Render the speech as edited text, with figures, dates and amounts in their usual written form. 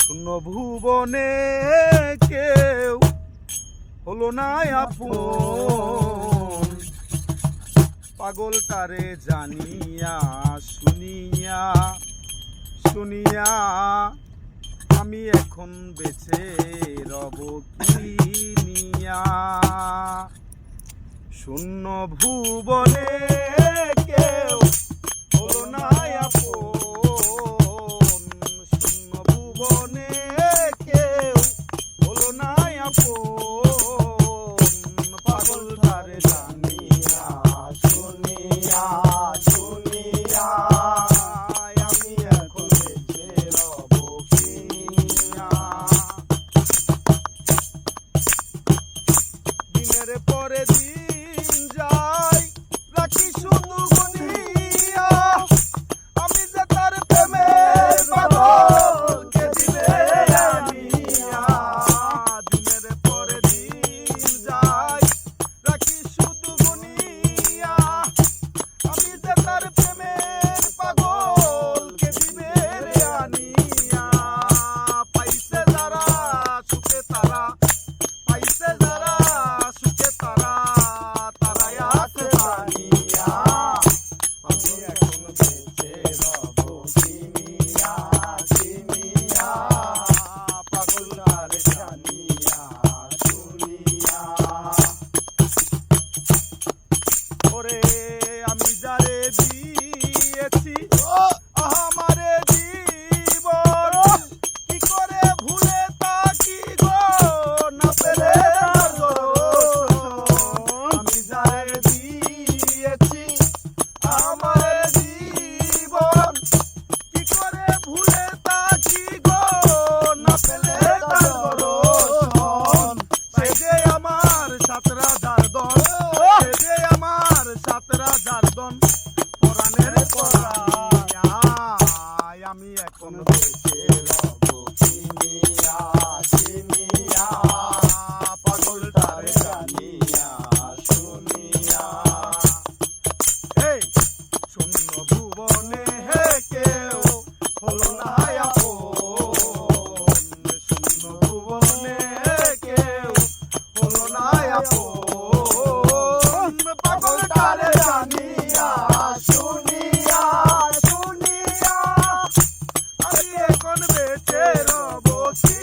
শূন্য ভুবনে কেউ হলো না আপন, পাগলটারে জানিয়া শুনিয়া শুনিয়া আমি এখন বেঁচে রব কি নিয়া। শূন্য ভুবনে কেউ হলো না আপন, শূন্য ভুবনে কেউ হলো না আপন, পাগলটারে জানিয়া শুনিয়া শুনিয়া আমি এখন বেঁচে রব কি নিয়া। দিনের পরে দিন যাই রাখি শুধু গুনিয়া, আমি যে তার প্রেমের পাগল কে দিবে আনিয়া। দিনের পরে দিন যাই রাখি শুধু গুনিয়া, আমি যে তার প্রেমের পাগল কে দিবে আনিয়া। পাইছে যারা সুখে তারা, পাইছে যারা সুখে তারা, তারাই আছে জানিয়া আমি এখন বেঁচে রব চিনিয়া চিনিয়া, পাগলটারে জানিয়া শুনিয়া। ওরে আমি যারে দিয়েছি আমারে জীবন, কি করে ভুলে তাকি গো না পেলে তার দর্শন। আমি যারে দিয়েছি আমারে জীবন, কি করে ভুলে তাকি গো না পেলে তার দর্শন। সে যে আমার সাত রাজার দল, সে যে আমার সাত রাজার দল, পরাণের পরাইয়া আমি এখন বেঁচে রব চিনিয়া চিনিয়া, পাগলটারে জানিয়া শুনিয়া। এই শূন্য ভুবনে কেউ হলো না আপন, শূন্য ভুবনে কেউ হলো না আপন, পাগলটারে জানিয়া শুনিয়া শুনিয়া আমি এখন বেঁচে রব কি